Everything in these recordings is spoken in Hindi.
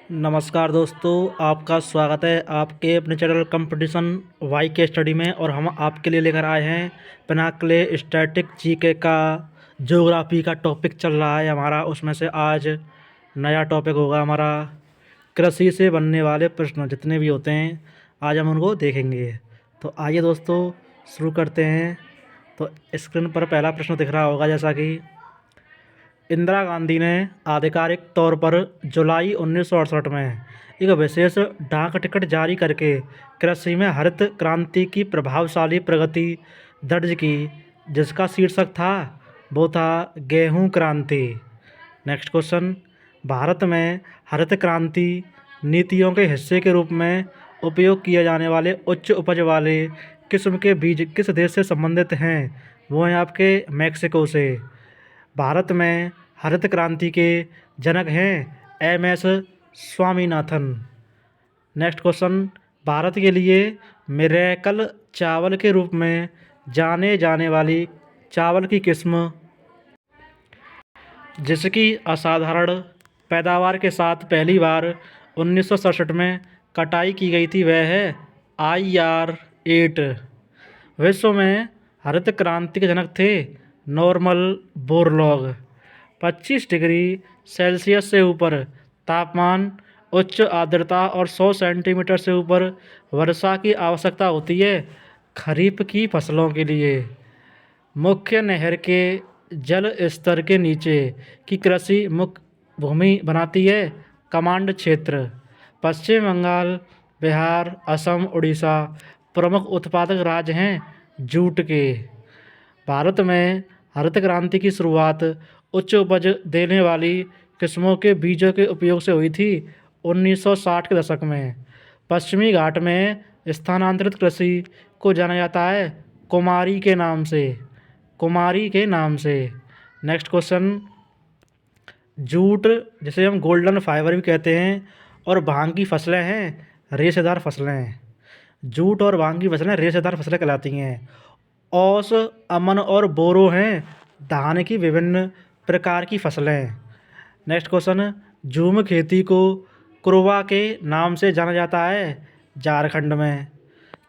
नमस्कार दोस्तों, आपका स्वागत है आपके अपने चैनल कंपटीशन वाई के स्टडी में। और हम आपके लिए लेकर आए हैं पिनाकले स्टैटिक जीके का ज्योग्राफी का टॉपिक चल रहा है हमारा। उसमें से आज नया टॉपिक होगा हमारा कृषि से बनने वाले प्रश्न जितने भी होते हैं, आज हम उनको देखेंगे। तो आइए दोस्तों शुरू करते हैं। तो स्क्रीन पर पहला प्रश्न दिख रहा होगा, जैसा कि इंदिरा गांधी ने आधिकारिक तौर पर जुलाई 1968 में एक विशेष डाक टिकट जारी करके कृषि में हरित क्रांति की प्रभावशाली प्रगति दर्ज की, जिसका शीर्षक था वो था गेहूं क्रांति। नेक्स्ट क्वेश्चन, भारत में हरित क्रांति नीतियों के हिस्से के रूप में उपयोग किए जाने वाले उच्च उपज वाले किस्म के बीज किस देश से संबंधित हैं? वो हैं आपके मैक्सिको से। भारत में हरित क्रांति के जनक हैं M S. Swaminathan. Next question, Bharat के लिए मिरेकल चावल के रूप में जाने जाने वाली चावल की किस्म जिसकी असाधारण पैदावार के साथ पहली बार 1967 में कटाई की गई थी, वह है IR-8। विश्व में हरित क्रांति के जनक थे नॉर्मल बोरलॉग। 25 डिग्री सेल्सियस से ऊपर तापमान, उच्च आर्द्रता और 100 सेंटीमीटर से ऊपर वर्षा की आवश्यकता होती है खरीफ की फसलों के लिए। मुख्य नहर के जल स्तर के नीचे की कृषि मुख्य भूमि बनाती है कमांड क्षेत्र। पश्चिम बंगाल, बिहार, असम, उड़ीसा प्रमुख उत्पादक राज्य हैं जूट के। भारत में हरित क्रांति की शुरुआत उच्च उपज देने वाली किस्मों के बीजों के उपयोग से हुई थी 1960 के दशक में। पश्चिमी घाट में स्थानांतरित कृषि को जाना जाता है कुमारी के नाम से। नेक्स्ट क्वेश्चन, जूट जिसे हम गोल्डन फाइबर भी कहते हैं और भांग की फसलें हैं रेशेदार फसलें। जूट और भांग की फसलें रेशेदार फसलें कहलाती हैं। औस, अमन और बोरो हैं धान की विभिन्न प्रकार की फसलें। नेक्स्ट क्वेश्चन, झूम खेती को कुरवा के नाम से जाना जाता है झारखंड में।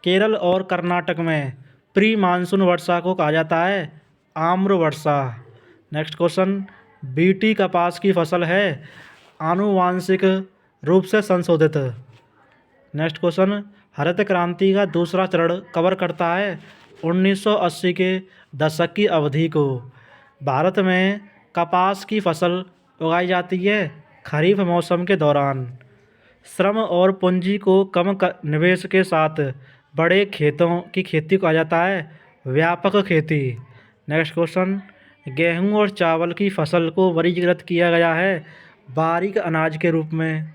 केरल और कर्नाटक में प्री मानसून वर्षा को कहा जाता है आम्र वर्षा। नेक्स्ट क्वेश्चन, बीटी कपास की फसल है आनुवांशिक रूप से संशोधित। नेक्स्ट क्वेश्चन, हरित क्रांति का दूसरा चरण कवर करता है 1980 के दशक की अवधि को। भारत में कपास की फसल उगाई जाती है खरीफ मौसम के दौरान। श्रम और पूंजी को कम निवेश के साथ बड़े खेतों की खेती को कहा जाता है व्यापक खेती। नेक्स्ट क्वेश्चन, गेहूं और चावल की फसल को वर्गीकृत किया गया है बारीक अनाज के रूप में।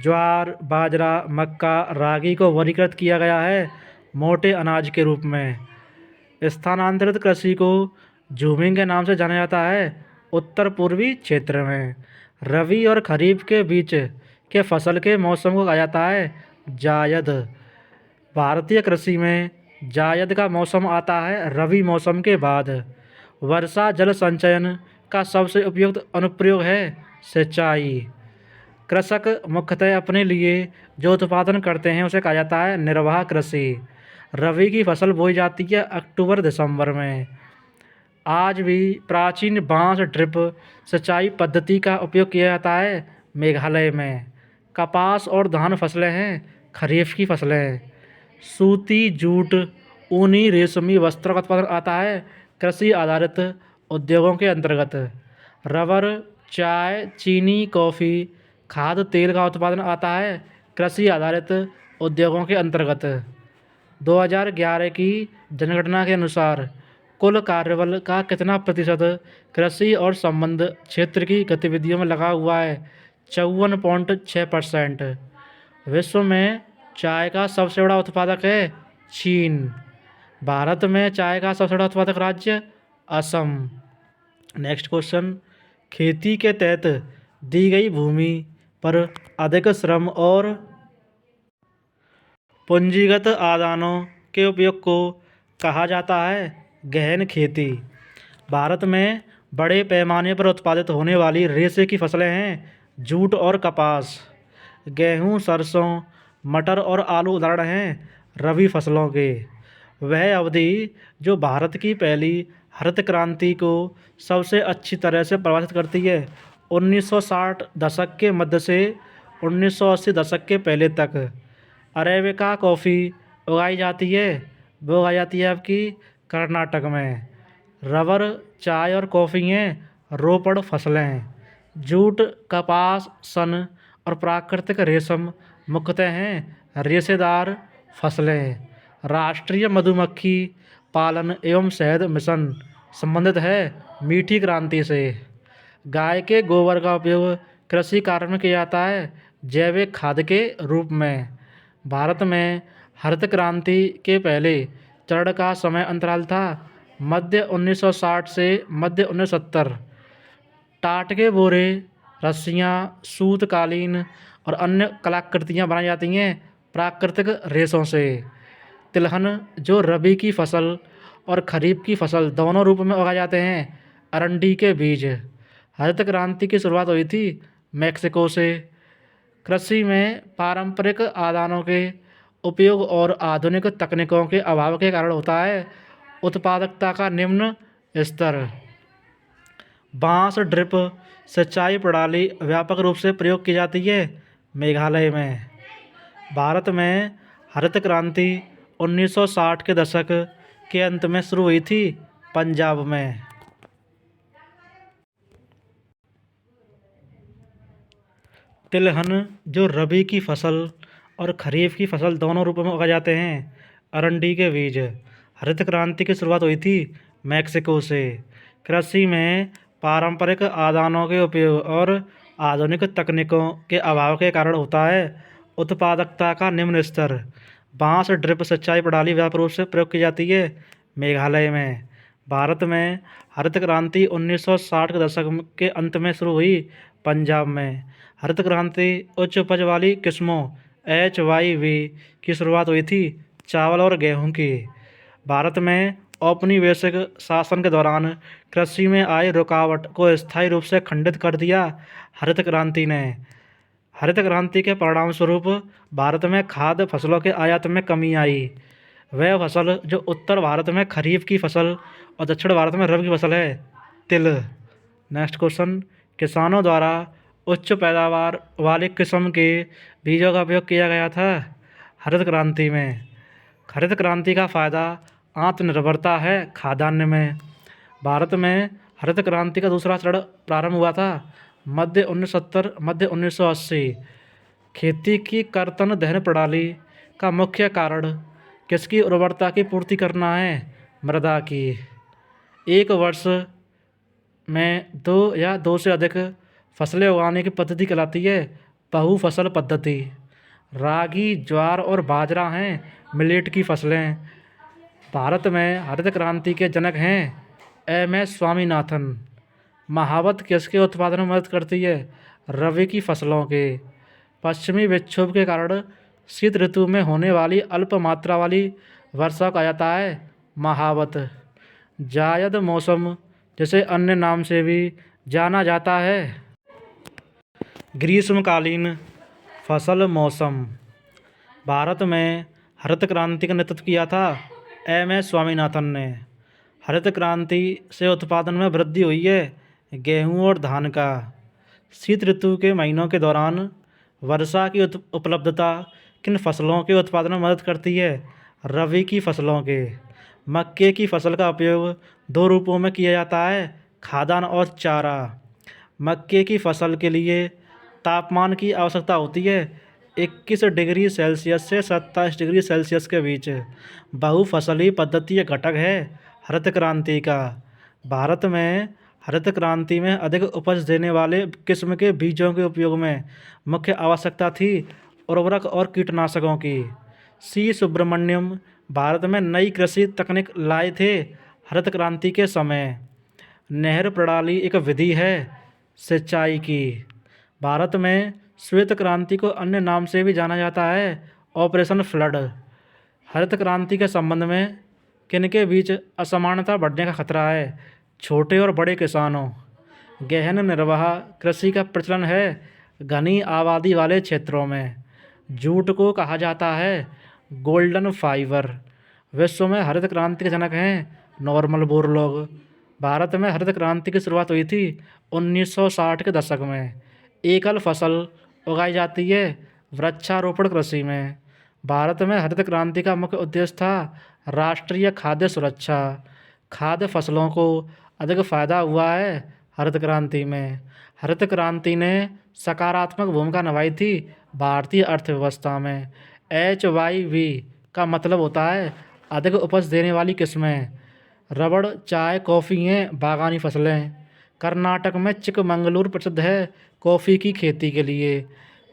ज्वार, बाजरा, मक्का, रागी को वर्गीकृत किया गया है मोटे अनाज के रूप में। स्थानांतरित कृषि को झूमिंग के नाम से जाना जाता है उत्तर पूर्वी क्षेत्र में। रबी और खरीफ के बीच के फसल के मौसम को कहा जाता है जायद। भारतीय कृषि में जायद का मौसम आता है रबी मौसम के बाद। वर्षा जल संचयन का सबसे उपयुक्त अनुप्रयोग है सिंचाई। कृषक मुख्यतः अपने लिए जो उत्पादन करते हैं उसे कहा जाता है निर्वाह कृषि। रबी की फसल बोई जाती है अक्टूबर दिसंबर में। आज भी प्राचीन बांस ड्रिप सिंचाई पद्धति का उपयोग किया जाता है मेघालय में। कपास और धान फसलें हैं खरीफ की फसलें। सूती, जूट, ऊनी, रेशमी वस्त्रों का उत्पादन आता है कृषि आधारित उद्योगों के अंतर्गत। रबर, चाय, चीनी, कॉफ़ी, खाद्य तेल का उत्पादन आता है कृषि आधारित उद्योगों के अंतर्गत। 2011 की जनगणना के अनुसार कुल कार्यबल का कितना प्रतिशत कृषि और संबद्ध क्षेत्र की गतिविधियों में लगा हुआ है? 54.6%। विश्व में चाय का सबसे बड़ा उत्पादक है चीन। भारत में चाय का सबसे बड़ा उत्पादक राज्य असम। नेक्स्ट क्वेश्चन, खेती के तहत दी गई भूमि पर अधिक श्रम और पूंजीगत आदानों के उपयोग को कहा जाता है गहन खेती। भारत में बड़े पैमाने पर उत्पादित होने वाली रेशे की फसलें हैं जूट और कपास। गेहूँ, सरसों, मटर और आलू उदाहरण हैं रबी फसलों के। वह अवधि जो भारत की पहली हरित क्रांति को सबसे अच्छी तरह से प्रभावित करती है, 1960 दशक के मध्य से 1980 दशक के पहले तक अरेबिका कॉफ़ी उगाई जाती है। वो उगाई जाती है आपकी कर्नाटक में। रबर, चाय और कॉफ़ी हैं रोपड़ फसलें। जूट, कपास, सन और प्राकृतिक रेशम मुख्यतः हैं रेशेदार फसलें। राष्ट्रीय मधुमक्खी पालन एवं शहद मिशन संबंधित है मीठी क्रांति से। गाय के गोबर का उपयोग कृषि कार्य में किया जाता है जैविक खाद के रूप में। भारत में हरित क्रांति के पहले चरण का समय अंतराल था मध्य 1960 से मध्य 1970। टाट के बोरे, रस्सियाँ, सूत, कालीन और अन्य कलाकृतियाँ बनाई जाती हैं प्राकृतिक रेशों से। तिलहन जो रबी की फसल और खरीफ की फसल दोनों रूप में उगाए जाते हैं अरंडी के बीज। हरित क्रांति की शुरुआत हुई थी मैक्सिको से। कृषि में पारंपरिक आदानों के उपयोग और आधुनिक तकनीकों के अभाव के कारण होता है उत्पादकता का निम्न स्तर। बांस ड्रिप सिंचाई प्रणाली व्यापक रूप से प्रयोग की जाती है मेघालय में। भारत में हरित क्रांति 1960 के दशक के अंत में शुरू हुई थी पंजाब में। तिलहन जो रबी की फसल और खरीफ की फसल दोनों रूपों में उगाए जाते हैं अरंडी के बीज। हरित क्रांति की शुरुआत हुई थी मैक्सिको से। कृषि में पारंपरिक आदानों के उपयोग और आधुनिक तकनीकों के अभाव के कारण होता है उत्पादकता का निम्न स्तर। बांस ड्रिप सिंचाई प्रणाली व्यापक रूप से प्रयोग की जाती है मेघालय में। भारत में हरित क्रांति 1960 के दशक के अंत में शुरू हुई पंजाब में। हरित क्रांति उच्च उपज वाली किस्मों HYV की शुरुआत हुई थी चावल और गेहूं की। भारत में औपनिवेशिक शासन के दौरान कृषि में आई रुकावट को स्थायी रूप से खंडित कर दिया हरित क्रांति ने। हरित क्रांति के परिणामस्वरूप भारत में खाद्य फसलों के आयात में कमी आई। वह फसल जो उत्तर भारत में खरीफ की फसल और दक्षिण भारत में रबी की फसल है तिल। नेक्स्ट क्वेश्चन, किसानों द्वारा उच्च पैदावार वाली किस्म के बीजों का उपयोग किया गया था हरित क्रांति में। हरित क्रांति का फ़ायदा आत्मनिर्भरता है खाद्यान्न में। भारत में हरित क्रांति का दूसरा चरण प्रारंभ हुआ था मध्य 1970 मध्य 1980। खेती की कर्तन दहन प्रणाली का मुख्य कारण किसकी उर्वरता की पूर्ति करना है मृदा की। एक वर्ष में दो या दो से अधिक फसलें उगाने की पद्धति कहलाती है बहु फसल पद्धति। रागी, ज्वार और बाजरा हैं मिलेट की फसलें। भारत में हरित क्रांति के जनक हैं MS स्वामीनाथन। महावत किसके उत्पादन में मदद करती है रबी की फसलों के। पश्चिमी विक्षोभ के कारण शीत ऋतु में होने वाली अल्प मात्रा वाली वर्षा कहा जाता है महावत। जायद मौसम जिसे अन्य नाम से भी जाना जाता है ग्रीष्मकालीन फसल मौसम। भारत में हरित क्रांति का नेतृत्व किया था MS स्वामीनाथन ने। हरित क्रांति से उत्पादन में वृद्धि हुई है गेहूं और धान का। शीत ऋतु के महीनों के दौरान वर्षा की उपलब्धता किन फसलों के उत्पादन में मदद करती है रबी की फसलों के। मक्के की फसल का उपयोग दो रूपों में किया जाता है खाद्यान्न और चारा। मक्के की फसल के लिए तापमान की आवश्यकता होती है 21 डिग्री सेल्सियस से 27 डिग्री सेल्सियस के बीच। बहुफसली पद्धति एक घटक है हरित क्रांति का। भारत में हरित क्रांति में अधिक उपज देने वाले किस्म के बीजों के उपयोग में मुख्य आवश्यकता थी उर्वरक और कीटनाशकों की। C सुब्रमण्यम भारत में नई कृषि तकनीक लाए थे हरित क्रांति के समय। नहर प्रणाली एक विधि है सिंचाई की। भारत में श्वेत क्रांति को अन्य नाम से भी जाना जाता है ऑपरेशन फ्लड। हरित क्रांति के संबंध में किनके बीच असमानता बढ़ने का खतरा है छोटे और बड़े किसानों। गहन निर्वाह कृषि का प्रचलन है घनी आबादी वाले क्षेत्रों में। जूट को कहा जाता है गोल्डन फाइबर। विश्व में हरित क्रांति के जनक हैं नॉर्मल बोरलॉग। भारत में हरित क्रांति की शुरुआत हुई थी 1960 के दशक में। एकल फसल उगाई जाती है वृक्षारोपण कृषि में। भारत में हरित क्रांति का मुख्य उद्देश्य था राष्ट्रीय खाद्य सुरक्षा। खाद्य फसलों को अधिक फायदा हुआ है हरित क्रांति में। हरित क्रांति ने सकारात्मक भूमिका निभाई थी भारतीय अर्थव्यवस्था में। HYV का मतलब होता है अधिक उपज देने वाली किस्में। रबड़, चाय, कॉफ़ी हैं बागानी फसलें। कर्नाटक में चिकमंगलूर प्रसिद्ध है कॉफ़ी की खेती के लिए।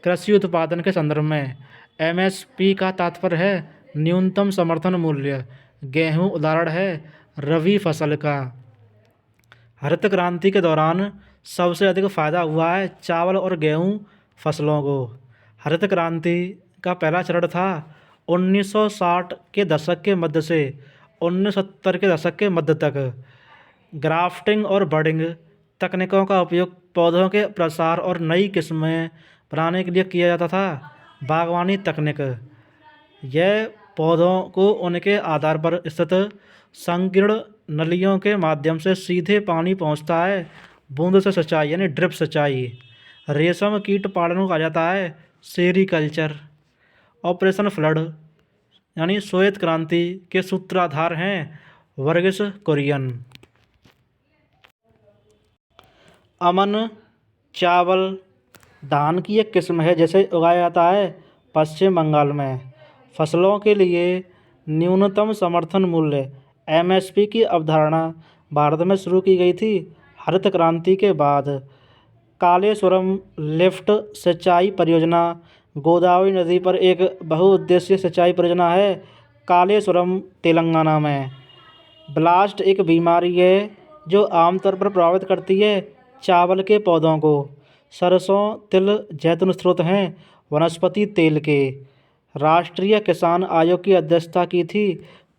कृषि उत्पादन के संदर्भ में MSP का तात्पर्य है न्यूनतम समर्थन मूल्य। गेहूँ उदाहरण है रबी फसल का। हरित क्रांति के दौरान सबसे अधिक फायदा हुआ है चावल और गेहूँ फसलों को। हरित क्रांति का पहला चरण था 1960 के दशक के मध्य से 1970 के दशक के मध्य तक। ग्राफ्टिंग और बडिंग तकनीकों का उपयोग पौधों के प्रसार और नई किस्में बनाने के लिए किया जाता था। बागवानी तकनीक, यह पौधों को उनके आधार पर स्थित संकीर्ण नलियों के माध्यम से सीधे पानी पहुंचता है। बूंद से सिंचाई यानी ड्रिप सिंचाई। रेशम कीट पालन को कहा जाता है सेरीकल्चर। ऑपरेशन फ्लड यानी श्वेत क्रांति के सूत्रधार हैं वर्गीस कुरियन। अमन चावल धान की एक किस्म है जिसे उगाया जाता है पश्चिम बंगाल में। फसलों के लिए न्यूनतम समर्थन मूल्य MSP की अवधारणा भारत में शुरू की गई थी हरित क्रांति के बाद। कालेश्वरम लिफ्ट सिंचाई परियोजना गोदावरी नदी पर एक बहुउद्देशीय सिंचाई परियोजना है कालेश्वरम, तेलंगाना में। ब्लास्ट एक बीमारी है जो आमतौर पर प्रभावित करती है चावल के पौधों को। सरसों, तिल, जैतून स्रोत हैं वनस्पति तेल के। राष्ट्रीय किसान आयोग की अध्यक्षता की थी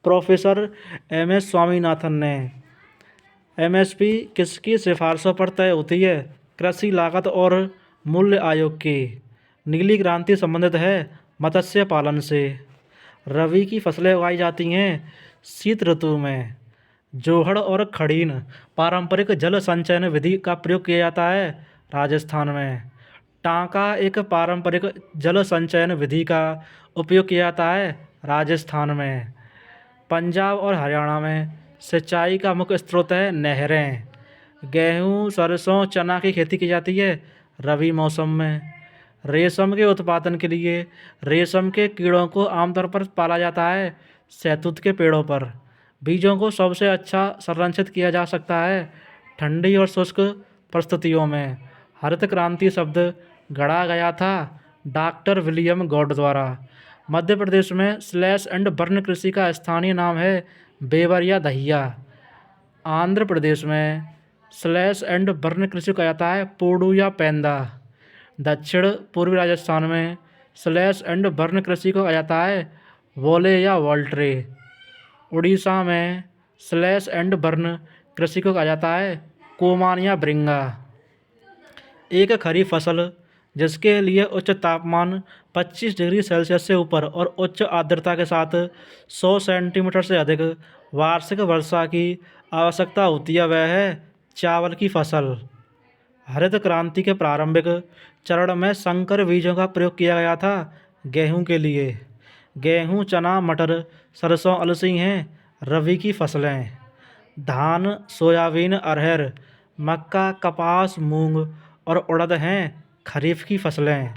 प्रोफेसर MS स्वामीनाथन ने। MSP किसकी सिफारिशों पर तय होती है? कृषि लागत और मूल्य आयोग की। नीली क्रांति संबंधित है मत्स्य पालन से। रबी की फसलें उगाई जाती हैं शीत ऋतु में। जोहड़ और खड़ीन पारंपरिक जल संचयन विधि का प्रयोग किया जाता है राजस्थान में। टांका एक पारंपरिक जल संचयन विधि का उपयोग किया जाता है राजस्थान में। पंजाब और हरियाणा में सिंचाई का मुख्य स्रोत है नहरें। गेहूँ, सरसों, चना की खेती की जाती है रबी मौसम में। रेशम के उत्पादन के लिए रेशम के कीड़ों को आमतौर पर पाला जाता है शहतूत के पेड़ों पर। बीजों को सबसे अच्छा संरक्षित किया जा सकता है ठंडी और शुष्क परिस्थितियों में। हरित क्रांति शब्द गढ़ा गया था डॉक्टर विलियम गॉड द्वारा। मध्य प्रदेश में स्लैश एंड बर्न कृषि का स्थानीय नाम है बेवर या दहिया। आंध्र प्रदेश में स्लैश एंड बर्न कृषि कहा जाता है पोडू या पेंदा। दक्षिण पूर्वी राजस्थान में स्लैश एंड बर्न कृषि को कहा जाता है वोले या वोल्ट्रे। उड़ीसा में स्लैश एंड बर्न कृषि को कहा जाता है कोमान या ब्रिंगा। एक खरीफ फसल जिसके लिए उच्च तापमान 25 डिग्री सेल्सियस से ऊपर और उच्च आर्द्रता के साथ 100 सेंटीमीटर से अधिक वार्षिक वर्षा की आवश्यकता होती है वह है चावल की फसल। हरित क्रांति के प्रारंभिक चरण में संकर बीजों का प्रयोग किया गया था गेहूं के लिए। गेहूं, चना, मटर, सरसों, अलसी हैं रबी की फसलें। धान, सोयाबीन, अरहर, मक्का, कपास, मूंग और उड़द हैं खरीफ की फसलें।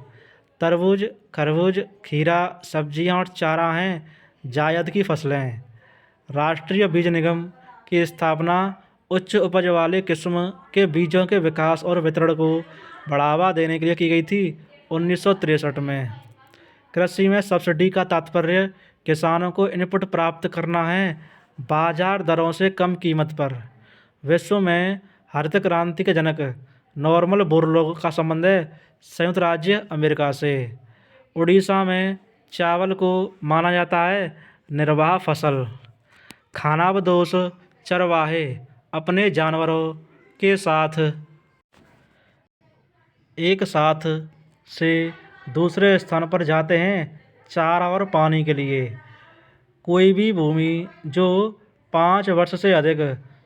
तरबूज, खरबूज, खीरा, सब्जियां और चारा हैं जायद की फसलें। राष्ट्रीय बीज निगम की स्थापना उच्च उपज वाले किस्म के बीजों के विकास और वितरण को बढ़ावा देने के लिए की गई थी 1963 में। कृषि में सब्सिडी का तात्पर्य किसानों को इनपुट प्राप्त करना है बाजार दरों से कम कीमत पर। विश्व में हरित क्रांति के जनक नॉर्मल बोरलॉग का संबंध है संयुक्त राज्य अमेरिका से। उड़ीसा में चावल को माना जाता है निर्वाह फसल। खानाबदोश चरवाहे अपने जानवरों के साथ एक साथ से दूसरे स्थान पर जाते हैं चारा और पानी के लिए। कोई भी भूमि जो 5 वर्ष से अधिक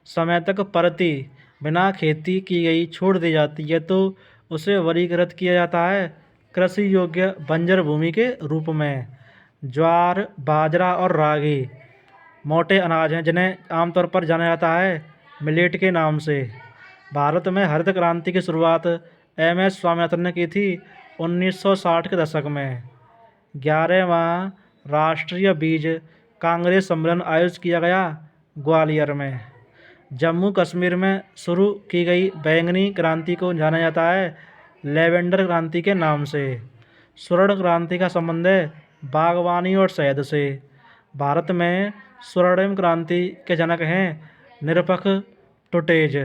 समय तक परती बिना खेती की गई छोड़ दी जाती है तो उसे वर्गीकृत किया जाता है कृषि योग्य बंजर भूमि के रूप में। ज्वार, बाजरा और रागी मोटे अनाज हैं जिन्हें आमतौर पर जाना जाता है मिलेट के नाम से। भारत में हरित क्रांति की शुरुआत एम.एस. स्वामीनाथन ने की थी 1960 के दशक में। 11वां राष्ट्रीय बीज कांग्रेस सम्मेलन आयोजित किया गया ग्वालियर में। जम्मू कश्मीर में शुरू की गई बैंगनी क्रांति को जाना जाता है लेवेंडर क्रांति के नाम से। स्वर्ण क्रांति का संबंध है बागवानी और शहद से। भारत में स्वर्णिम क्रांति के जनक हैं निरपक्ष टूटेज।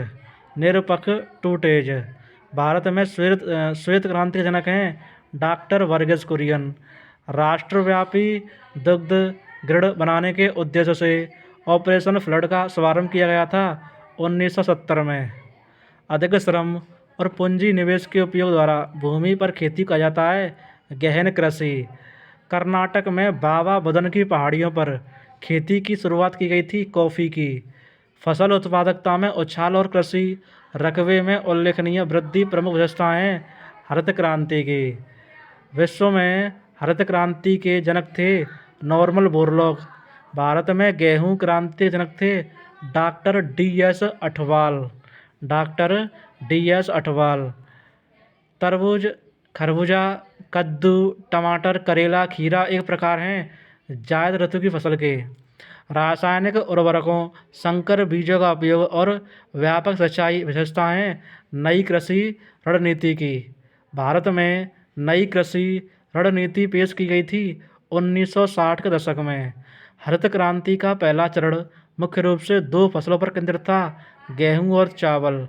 भारत में श्वेत क्रांति के जनक हैं डॉक्टर वर्गीस कुरियन। राष्ट्रव्यापी दुग्ध ग्रिड बनाने के उद्देश्य से ऑपरेशन फ्लड का शुभारंभ किया गया था 1970 में। अधिक श्रम और पूंजी निवेश के उपयोग द्वारा भूमि पर खेती किया जाता है गहन कृषि। कर्नाटक में बाबा बुदन की पहाड़ियों पर खेती की शुरुआत की गई थी कॉफ़ी की। फसल उत्पादकता में उछाल और कृषि रकबे में उल्लेखनीय वृद्धि प्रमुख विशेषताएं हैं हरित क्रांति की। विश्व में हरित क्रांति के जनक थे नॉर्मन बोरलॉग। भारत में गेहूं क्रांति के जनक थे डॉक्टर डी.एस. अठवाल। तरबूज, खरबूजा, कद्दू, टमाटर, करेला, खीरा एक प्रकार हैं जायद ऋतु की फसल के। रासायनिक उर्वरकों, संकर बीजों का उपयोग और व्यापक सिंचाई विशेषताएं हैं नई कृषि रणनीति की। भारत में नई कृषि रणनीति पेश की गई थी 1960 के दशक में। हरित क्रांति का पहला चरण मुख्य रूप से 2 फसलों पर केंद्रित था गेहूं और चावल।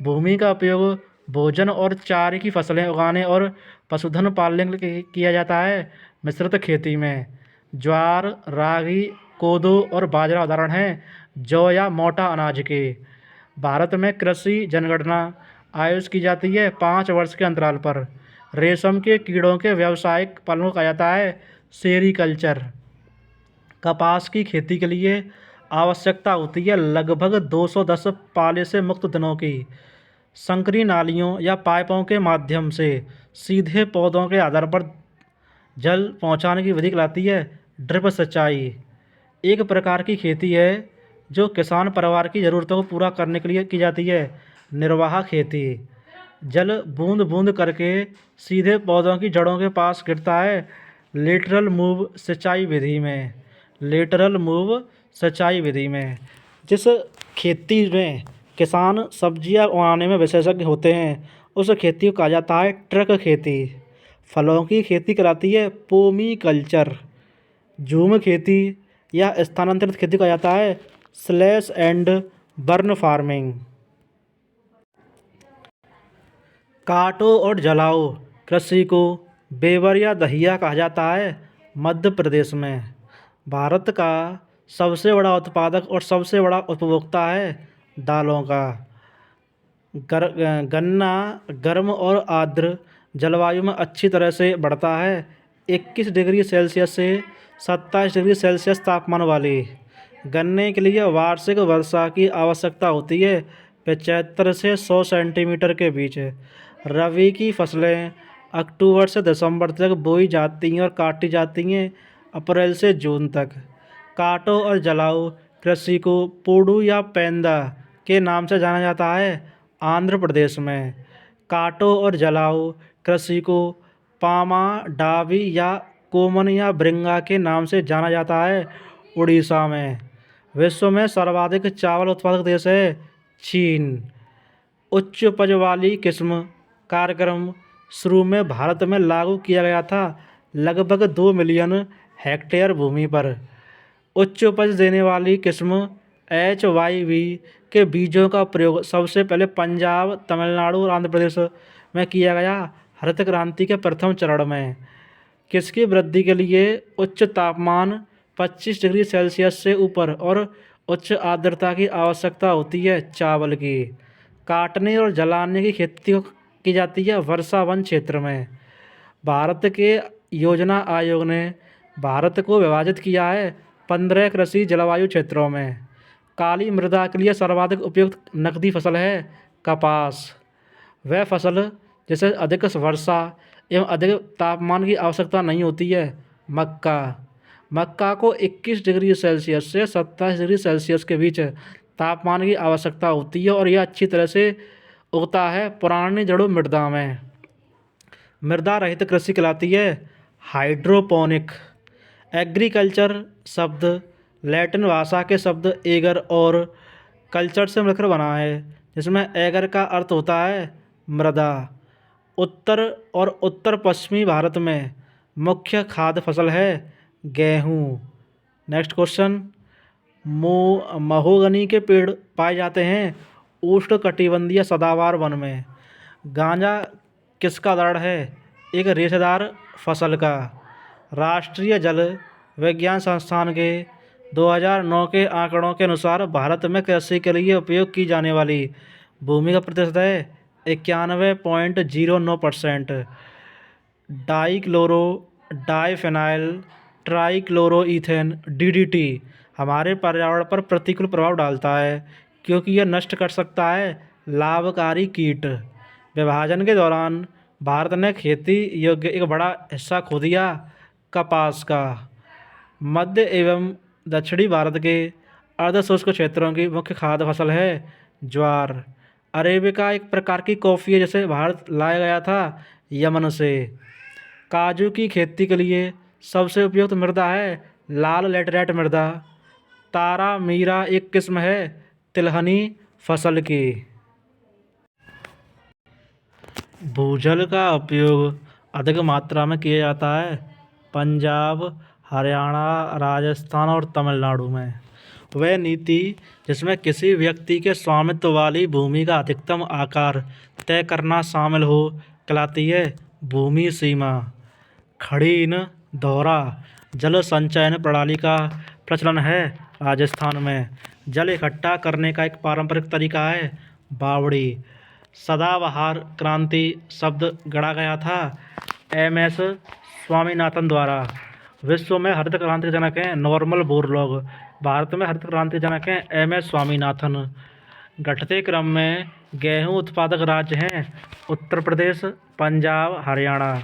भूमि का उपयोग भोजन और चारे की फसलें उगाने और पशुधन पालने के लिए किया जाता है मिश्रित खेती में। ज्वार, रागी, कोदो और बाजरा उदाहरण हैं जौ या मोटा अनाज के। भारत में कृषि जनगणना आयोजित की जाती है 5 वर्ष के अंतराल पर। रेशम के कीड़ों के व्यावसायिक पालन को कहा जाता है सेरीकल्चर। कपास की खेती के लिए आवश्यकता होती है लगभग 210 पाले से मुक्त दिनों की। संकरी नालियों या पाइपों के माध्यम से सीधे पौधों के आधार पर जल पहुंचाने की विधि कहलाती है ड्रिप सिंचाई। एक प्रकार की खेती है जो किसान परिवार की ज़रूरतों को पूरा करने के लिए की जाती है निर्वाह खेती। जल बूंद बूंद करके सीधे पौधों की जड़ों के पास गिरता है लेटरल मूव सिंचाई विधि में। जिस खेती में किसान सब्जियां उगाने में विशेषज्ञ होते हैं उस खेती को कहा जाता है ट्रक खेती। फलों की खेती कराती है पोमी कल्चर। झूम खेती या स्थानांतरित खेती कहा जाता है स्लैश एंड बर्न फार्मिंग। काटो और जलाओ कृषि को बेवर या दहिया कहा जाता है मध्य प्रदेश में। भारत का सबसे बड़ा उत्पादक और सबसे बड़ा उपभोक्ता है दालों का। गन्ना गर्म और आर्द्र जलवायु में अच्छी तरह से बढ़ता है 21 डिग्री सेल्सियस से 27 डिग्री सेल्सियस तापमान वाले। गन्ने के लिए वार्षिक वर्षा की आवश्यकता होती है 75 से 100 सेंटीमीटर के बीच। रबी की फसलें अक्टूबर से दिसंबर तक बोई जाती हैं और काटी जाती हैं अप्रैल से जून तक। काटो और जलाओ कृषि को पोडू या पेंदा के नाम से जाना जाता है आंध्र प्रदेश में। काटो और जलाओ कृषि को पामा डावी या कोमन या ब्रिंगा के नाम से जाना जाता है उड़ीसा में। विश्व में सर्वाधिक चावल उत्पादक देश है चीन। उच्च उपज वाली किस्म कार्यक्रम शुरू में भारत में लागू किया गया था लगभग 2 मिलियन हेक्टेयर भूमि पर। उच्च उपज देने वाली किस्म HYV के बीजों का प्रयोग सबसे पहले पंजाब, तमिलनाडु और आंध्र प्रदेश में किया गया हरित क्रांति के प्रथम चरण में। किसकी वृद्धि के लिए उच्च तापमान 25 डिग्री सेल्सियस से ऊपर और उच्च आर्द्रता की आवश्यकता होती है चावल की। काटने और जलाने की खेती की जाती है वर्षावन क्षेत्र में। भारत के योजना आयोग ने भारत को विभाजित किया है 15 कृषि जलवायु क्षेत्रों में। काली मृदा के लिए सर्वाधिक उपयुक्त नकदी फसल है कपास। वह फसल जिसे अधिक वर्षा एवं अधिक तापमान की आवश्यकता नहीं होती है मक्का। मक्का को 21 डिग्री सेल्सियस से 27 डिग्री सेल्सियस के बीच तापमान की आवश्यकता होती है और यह अच्छी तरह से उगता है पुरानी जड़ों मृदा में। मृदा रहित कृषि कहलाती है हाइड्रोपोनिक। एग्रीकल्चर शब्द लैटिन भाषा के शब्द एगर और कल्चर से मिलकर बना है, जिसमें एगर का अर्थ होता है मृदा। उत्तर और उत्तर पश्चिमी भारत में मुख्य खाद्य फसल है गेहूँ। नेक्स्ट क्वेश्चन, महोगनी के पेड़ पाए जाते हैं उष्णकटिबंधीय सदाबहार वन में। गांजा किसका दृढ़ है? एक रेशेदार फसल का। राष्ट्रीय जल विज्ञान संस्थान के 2009 के आंकड़ों के अनुसार भारत में कृषि के लिए उपयोग की जाने वाली भूमि का प्रतिशत है 91.09%। डाइक्लोरो डाइफेनाइल ट्राइक्लोरोईथेन DDT हमारे पर्यावरण पर प्रतिकूल प्रभाव डालता है क्योंकि यह नष्ट कर सकता है लाभकारी कीट। विभाजन के दौरान भारत ने खेती योग्य एक बड़ा हिस्सा खो दिया कपास का। मध्य एवं दक्षिणी भारत के अर्धशुष्क क्षेत्रों की मुख्य खाद्य फसल है ज्वार। अरेबिका एक प्रकार की कॉफ़ी है जिसे भारत लाया गया था यमन से। काजू की खेती के लिए सबसे उपयुक्त मृदा है लाल लैटेराइट मृदा। तारा मीरा एक किस्म है तिलहनी फसल की। भूजल का उपयोग अधिक मात्रा में किया जाता है पंजाब, हरियाणा, राजस्थान और तमिलनाडु में। वह नीति जिसमें किसी व्यक्ति के स्वामित्व वाली भूमि का अधिकतम आकार तय करना शामिल हो कहलाती है भूमि सीमा। खड़ीन दोहरा जल संचयन प्रणाली का प्रचलन है राजस्थान में। जल इकट्ठा करने का एक पारंपरिक तरीका है बावड़ी। सदाबहार क्रांति शब्द गढ़ा गया था MS स्वामीनाथन द्वारा। विश्व में हरित क्रांति के जनक हैं नॉर्मन बोरलॉग। भारत में हरित क्रांति के जनक हैं MS स्वामीनाथन। घटते क्रम में गेहूं उत्पादक राज्य हैं उत्तर प्रदेश, पंजाब, हरियाणा।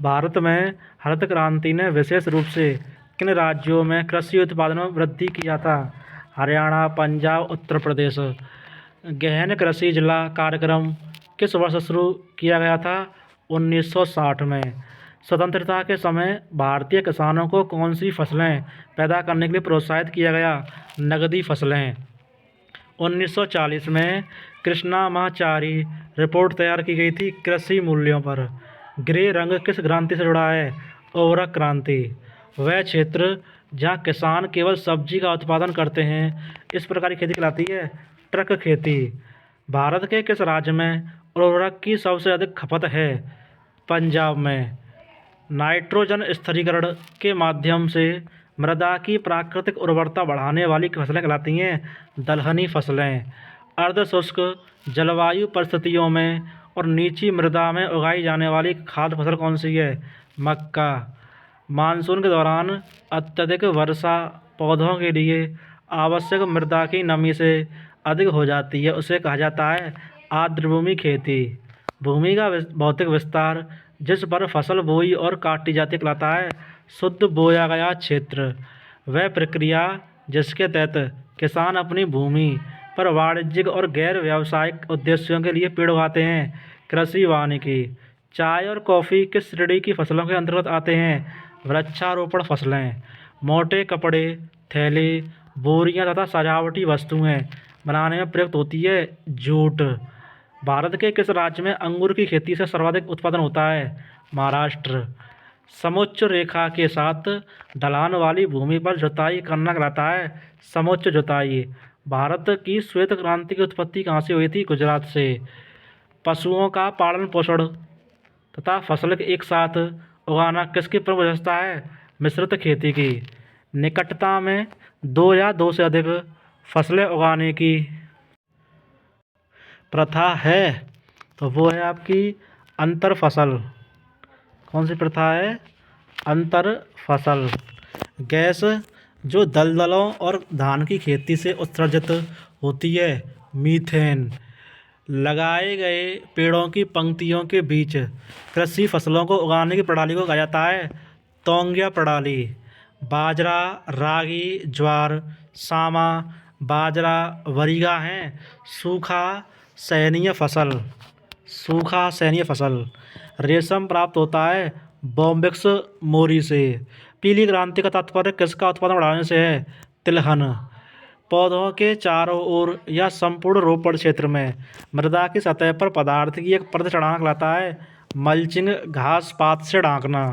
भारत में हरित क्रांति ने विशेष रूप से किन राज्यों में कृषि उत्पादन में वृद्धि किया था? हरियाणा, पंजाब, उत्तर प्रदेश। गहन कृषि जिला कार्यक्रम किस वर्ष शुरू किया गया था? 1960 में। स्वतंत्रता के समय भारतीय किसानों को कौन सी फसलें पैदा करने के लिए प्रोत्साहित किया गया? नकदी फसलें। 1940 में कृष्णामाचारी रिपोर्ट तैयार की गई थी कृषि मूल्यों पर। ग्रे रंग किस क्रांति से जुड़ा है? उर्वरक क्रांति। वह क्षेत्र जहाँ किसान केवल सब्जी का उत्पादन करते हैं इस प्रकार की खेती कहलाती है ट्रक खेती। भारत के किस राज्य में उर्वरक की सबसे अधिक खपत है? पंजाब में। नाइट्रोजन स्थिरीकरण के माध्यम से मृदा की प्राकृतिक उर्वरता बढ़ाने वाली फसलें कहलाती हैं दलहनी फसलें। अर्धशुष्क जलवायु परिस्थितियों में और नीची मृदा में उगाई जाने वाली खाद्य फसल कौन सी है? मक्का। मानसून के दौरान अत्यधिक वर्षा पौधों के लिए आवश्यक मृदा की नमी से अधिक हो जाती है, उसे कहा जाता है आर्द्रभूमि खेती। भूमि का भौतिक विस्तार जिस पर फसल बोई और काटी जाती कहलाता है शुद्ध बोया गया क्षेत्र। वह प्रक्रिया जिसके तहत किसान अपनी भूमि पर वाणिज्यिक और गैर व्यावसायिक उद्देश्यों के लिए पेड़ उगाते हैं कृषि वानिकी। चाय और कॉफ़ी किस श्रेणी की फसलों के अंतर्गत आते हैं? वृक्षारोपण फसलें। मोटे कपड़े, थैले, बोरियां तथा सजावटी वस्तुएं बनाने में प्रयुक्त होती है जूट। भारत के किस राज्य में अंगूर की खेती से सर्वाधिक उत्पादन होता है? महाराष्ट्र। समोच्च रेखा के साथ ढलान वाली भूमि पर जुताई करना कहलाता है समोच्च जुताई। भारत की श्वेत क्रांति की उत्पत्ति कहाँ से हुई थी? गुजरात से। पशुओं का पालन पोषण तथा फसल एक साथ उगाना किसकी प्रमुख विशेषता है? मिश्रित खेती की। निकटता में दो या दो से अधिक फसलें उगाने की प्रथा है तो वो है आपकी अंतर फसल। कौन सी प्रथा है? अंतर फसल। गैस जो दलदलों और धान की खेती से उत्सर्जित होती है, मीथेन। लगाए गए पेड़ों की पंक्तियों के बीच कृषि फसलों को उगाने की प्रणाली को कहा जाता है तोंगिया प्रणाली। बाजरा, रागी, ज्वार, सामा, बाजरा, वरीगा हैं सूखा सैनीय फसल। सूखा सैनीय फसल। रेशम प्राप्त होता है बॉम्बिक्स मोरी से। पीली क्रांति का तात्पर्य किसका उत्पादन बढ़ाने से है? तिलहन। पौधों के चारों ओर या संपूर्ण रोपण क्षेत्र में मृदा की सतह पर पदार्थ की एक परत चढ़ाना कहलाता है मल्चिंग। घास पात से ढांकना।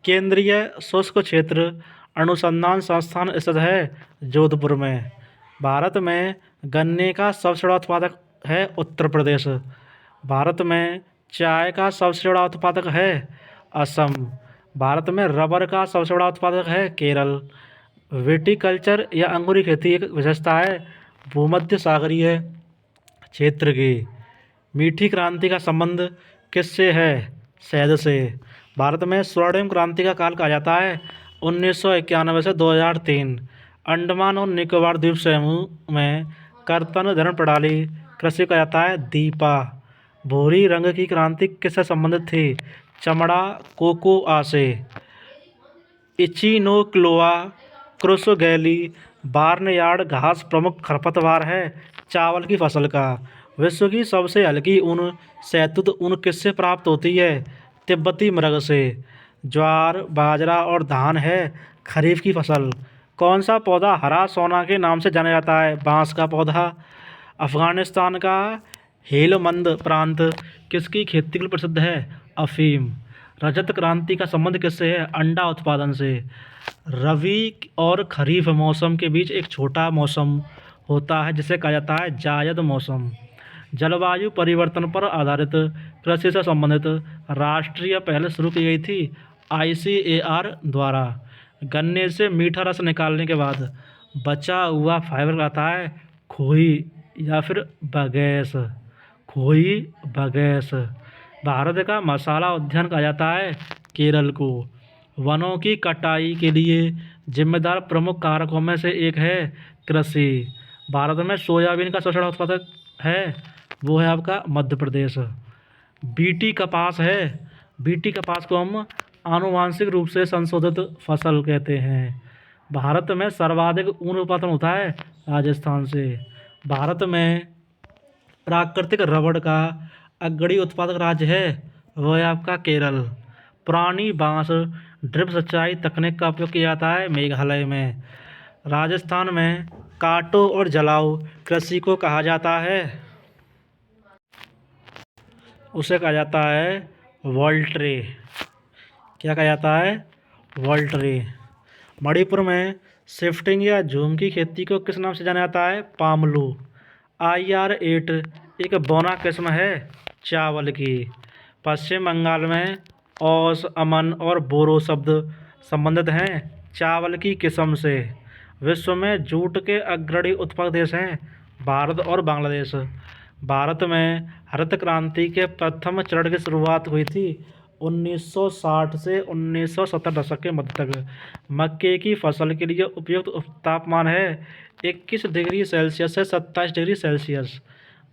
केंद्रीय शुष्क क्षेत्र अनुसंधान संस्थान स्थित है जोधपुर में। भारत में गन्ने का सबसे बड़ा उत्पादक है उत्तर प्रदेश। भारत में चाय का सबसे बड़ा उत्पादक है असम। भारत में रबर का सबसे बड़ा उत्पादक है केरल। विटिकल्चर या अंगूरी खेती एक विशेषता है भूमध्य सागरीय क्षेत्र की। मीठी क्रांति का संबंध किससे है? शहद से। भारत में स्वर्णिम क्रांति का काल कहा जाता है 1991 से 2003। अंडमान और निकोबार द्वीप समूह में कर्तन धरण प्रणाली कृषि कहा जाता है दीपा। भूरी रंग की क्रांति किससे संबंधित थी? चमड़ा कोकोआ से। इचिनोक्लोआ क्रुसोगैली बार्नयार्ड घास प्रमुख खरपतवार है चावल की फसल का। विश्व की सबसे हल्की ऊन शहतूत ऊन किससे प्राप्त होती है? तिब्बती मृग से। ज्वार, बाजरा और धान है खरीफ की फसल। कौन सा पौधा हरा सोना के नाम से जाना जाता है? बांस का पौधा। अफगानिस्तान का हेलमंद प्रांत किसकी खेती के लिए प्रसिद्ध है? अफीम। रजत क्रांति का संबंध किससे है? अंडा उत्पादन से। रबी और खरीफ मौसम के बीच एक छोटा मौसम होता है जिसे कहा जाता है जायद मौसम। जलवायु परिवर्तन पर आधारित कृषि से संबंधित राष्ट्रीय पहल शुरू की गई थी ICAR द्वारा। गन्ने से मीठा रस निकालने के बाद बचा हुआ फाइबर आता है खोई या फिर बगैस। खोई बगैस। भारत का मसाला उद्यान कहा जाता है केरल को। वनों की कटाई के लिए जिम्मेदार प्रमुख कारकों में से एक है कृषि। भारत में सोयाबीन का सबसे बड़ा उत्पादक है वो है आपका मध्य प्रदेश। बीटी कपास है। बीटी कपास को हम आनुवांशिक रूप से संशोधित फसल कहते हैं। भारत में सर्वाधिक ऊन उत्पादन होता है राजस्थान से। भारत में प्राकृतिक रबड़ का अग्रणी उत्पादक राज्य है वह है आपका केरल। पुरानी बांस ड्रिप सिंचाई तकनीक का उपयोग किया जाता है मेघालय में। राजस्थान में काटो और जलाओ कृषि को कहा जाता है उसे कहा जाता है वॉल्ट्रे। क्या कहा जाता है? वॉल्ट्रे। मणिपुर में शिफ्टिंग या झूम की खेती को किस नाम से जाना जाता है? पामलू। IR8 एक बौना किस्म है चावल की। पश्चिम बंगाल में औस, अमन और बोरो शब्द संबंधित हैं चावल की किस्म से। विश्व में जूट के अग्रणी उत्पादक देश हैं भारत और बांग्लादेश। भारत में हरित क्रांति के प्रथम चरण की शुरुआत हुई थी 1960 से 1970 दशक के मध्य तक। मक्के की फसल के लिए उपयुक्त तापमान है 21 डिग्री सेल्सियस से 27 डिग्री सेल्सियस।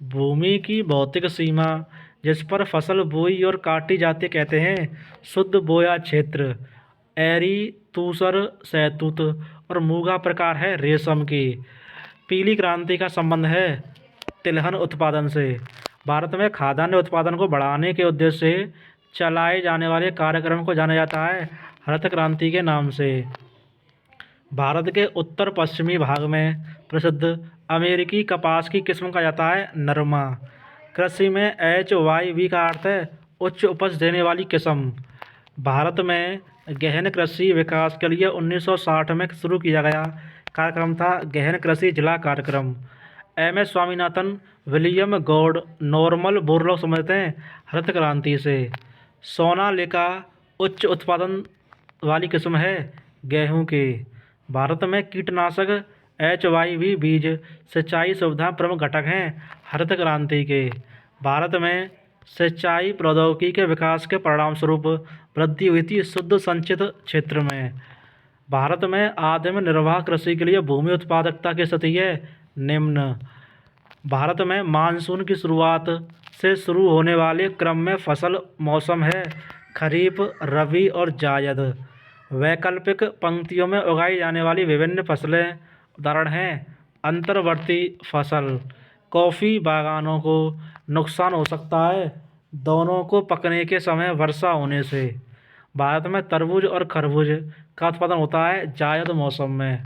भूमि की भौतिक सीमा जिस पर फसल बोई और काटी जाती कहते हैं शुद्ध बोया क्षेत्र। एरी, तूसर, शहतूत और मूंगा प्रकार है रेशम की। पीली क्रांति का संबंध है तिलहन उत्पादन से। भारत में खाद्यान्न उत्पादन को बढ़ाने के उद्देश्य से चलाए जाने वाले कार्यक्रम को जाना जाता है हरित क्रांति के नाम से। भारत के उत्तर पश्चिमी भाग में प्रसिद्ध अमेरिकी कपास की किस्म कहा जाता है नरमा। कृषि में HYV का अर्थ है उच्च उपज देने वाली किस्म। भारत में गहन कृषि विकास के लिए 1960 में शुरू किया गया कार्यक्रम था गहन कृषि जिला कार्यक्रम। MS Swaminathan, William God, normal Borlaug समझते हैं हरित क्रांति से। सोनालिका उच्च उत्पादन वाली किस्म है गेहूं के। भारत में कीटनाशक HYV बीज सिंचाई सुविधा प्रमुख घटक हैं हरित क्रांति के। भारत में सिंचाई प्रौद्योगिकी के विकास के परिणामस्वरूप वृद्धि हुई थी शुद्ध संचित क्षेत्र में। भारत में आदिम निर्वाह कृषि के लिए भूमि उत्पादकता की स्थिति है निम्न। भारत में मानसून की शुरुआत से शुरू होने वाले क्रम में फसल मौसम है खरीफ, रबी और जायद। वैकल्पिक पंक्तियों में उगाई जाने वाली विभिन्न फसलें उदाहरण हैं अंतर्वर्ती फसल। कॉफ़ी बागानों को नुकसान हो सकता है दोनों को पकने के समय वर्षा होने से। भारत में तरबूज और खरबूज का उत्पादन होता है जायद मौसम में।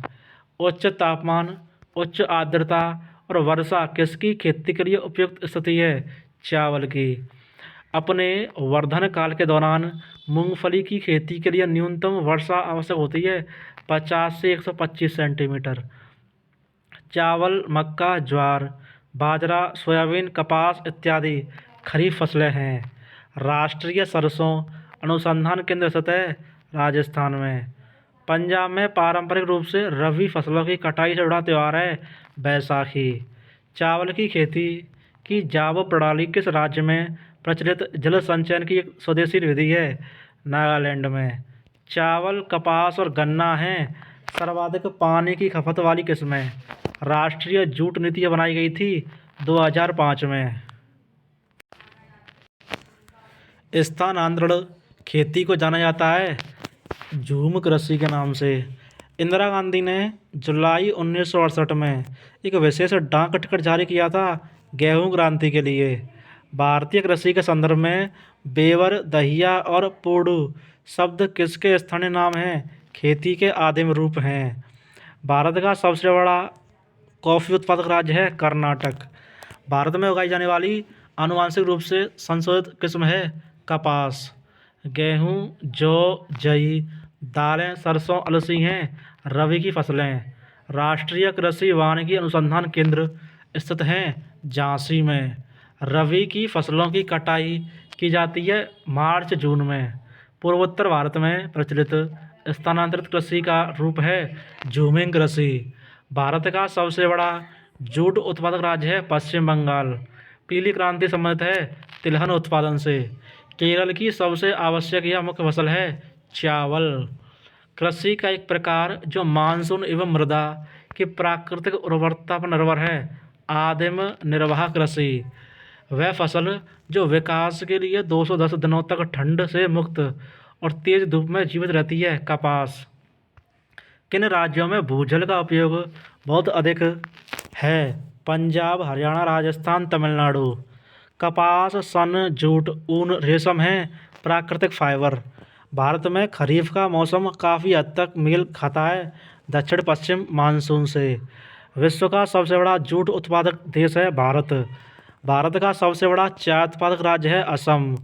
उच्च तापमान, उच्च आर्द्रता और वर्षा किसकी खेती के लिए उपयुक्त स्थिति है? चावल की। अपने वर्धन काल के दौरान मूंगफली की खेती के लिए न्यूनतम वर्षा आवश्यक होती है 50 से 125 सेंटीमीटर। चावल, मक्का, ज्वार, बाजरा, सोयाबीन, कपास इत्यादि खरीफ फसलें हैं। राष्ट्रीय सरसों अनुसंधान केंद्र स्थित है राजस्थान में। पंजाब में पारंपरिक रूप से रबी फसलों की कटाई से जुड़ा त्यौहार है बैसाखी। चावल की खेती की जाव प्रणाली किस राज्य में प्रचलित जल संचयन की एक स्वदेशी विधि है? नागालैंड में। चावल, कपास और गन्ना हैं सर्वाधिक पानी की खपत वाली किस्में। राष्ट्रीय जूट नीति बनाई गई थी 2005 में। स्थानांतरण खेती को जाना जाता है झूम कृषि के नाम से। इंदिरा गांधी ने जुलाई 1968 में एक विशेष डाक टिकट जारी किया था गेहूं क्रांति के लिए। भारतीय कृषि के संदर्भ में बेवर, दहिया और पोडू शब्द किसके स्थानीय नाम हैं? खेती के आदिम रूप हैं। भारत का सबसे बड़ा कॉफ़ी उत्पादक राज्य है कर्नाटक। भारत में उगाई जाने वाली आनुवांशिक रूप से संशोधित किस्म है कपास। गेहूँ, जौ, जई, दालें, सरसों, अलसी हैं रबी की फसलें। राष्ट्रीय कृषि वानिकी अनुसंधान केंद्र स्थित हैं झांसी में। रबी की फसलों की कटाई की जाती है मार्च जून में। पूर्वोत्तर भारत में प्रचलित स्थानांतरित कृषि का रूप है झूमिंग कृषि। भारत का सबसे बड़ा जूट उत्पादक राज्य है पश्चिम बंगाल। पीली क्रांति संबंधित है तिलहन उत्पादन से। केरल की सबसे आवश्यक या मुख्य फसल है चावल। कृषि का एक प्रकार जो मानसून एवं मृदा की प्राकृतिक उर्वरता पर निर्भर है आदिम निर्वाह कृषि। वह फसल जो विकास के लिए 210 दिनों तक ठंड से मुक्त और तेज धूप में जीवित रहती है कपास। किन राज्यों में भूजल का उपयोग बहुत अधिक है? पंजाब, हरियाणा, राजस्थान, तमिलनाडु। कपास, सन, जूट, ऊन, रेशम हैं प्राकृतिक फाइबर। भारत में खरीफ का मौसम काफ़ी हद तक मेल खाता है दक्षिण पश्चिम मानसून से। विश्व का सबसे बड़ा जूट उत्पादक देश है भारत। भारत का सबसे बड़ा चाय उत्पादक राज्य है असम।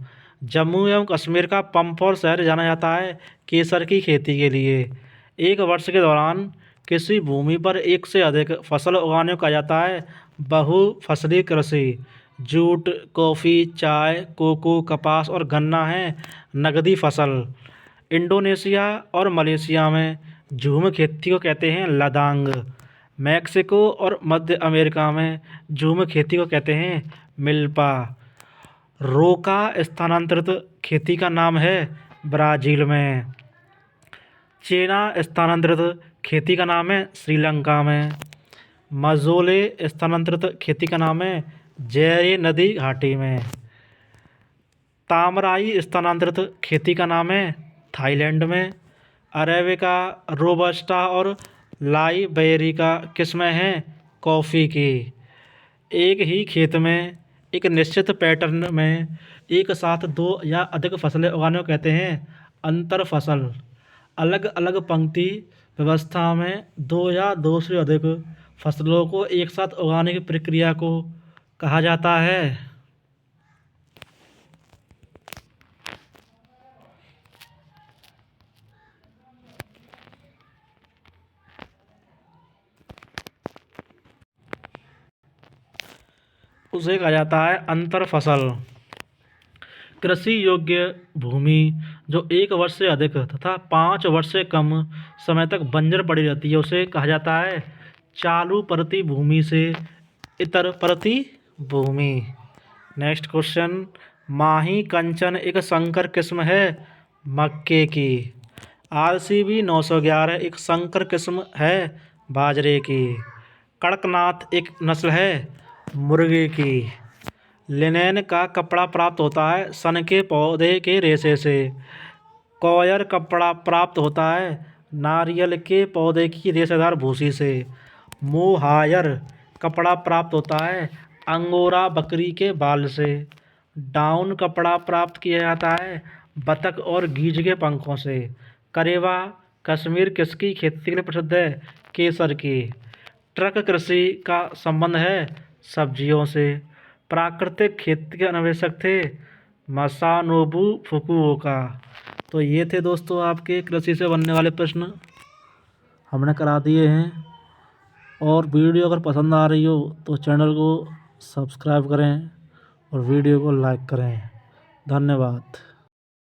जम्मू एवं कश्मीर का पंपोर शहर जाना जाता है केसर की खेती के लिए। एक वर्ष के दौरान किसी भूमि पर एक से अधिक फसल उगाने को कहा जाता है बहुफसली कृषि। जूट, कॉफ़ी, चाय, कोको, कपास और गन्ना हैं नगदी फसल। इंडोनेशिया और मलेशिया में झूम खेती को कहते हैं लदांग। मैक्सिको और मध्य अमेरिका में झूम खेती को कहते हैं मिल्पा। रोका स्थानांतरित खेती का नाम है ब्राज़ील में। चेना स्थानांतरित खेती का नाम है श्रीलंका में। मजोले स्थानांतरित खेती का नाम है जैरे नदी घाटी में। तामराई स्थानांतरित खेती का नाम है थाईलैंड में। अरेबिका, रोबस्टा और लाइबेरिका किस्में हैं कॉफ़ी की। एक ही खेत में एक निश्चित पैटर्न में एक साथ दो या अधिक फसलें उगाने को कहते हैं अंतर फसल। अलग अलग पंक्ति व्यवस्था में दो या दो से अधिक फसलों को एक साथ उगाने की प्रक्रिया को कहा जाता है। उसे कहा जाता है अंतर फसल। कृषि योग्य भूमि जो एक वर्ष से अधिक तथा 5 वर्ष से कम समय तक बंजर पड़ी रहती है उसे कहा जाता है चालू परती भूमि से इतर परती भूमि। नेक्स्ट क्वेश्चन, माही कंचन एक संकर किस्म है मक्के की। RCB 911 एक संकर किस्म है बाजरे की। कड़कनाथ एक नस्ल है मुर्गे की। लिनेन का कपड़ा प्राप्त होता है सन के पौधे के रेशे से। कॉयर कपड़ा प्राप्त होता है नारियल के पौधे की रेशेदार भूसी से। मोहायर कपड़ा प्राप्त होता है अंगोरा बकरी के बाल से। डाउन कपड़ा प्राप्त किया जाता है बतख और गीज के पंखों से। करेवा कश्मीर किसकी खेती के लिए प्रसिद्ध है? केसर की। ट्रक कृषि का संबंध है सब्जियों से। प्राकृतिक खेती के अन्वेषक थे मसानोबु फुकुओका। तो ये थे दोस्तों आपके कृषि से बनने वाले प्रश्न, हमने करा दिए हैं। और वीडियो अगर पसंद आ रही हो तो चैनल को सब्सक्राइब करें और वीडियो को लाइक करें। धन्यवाद।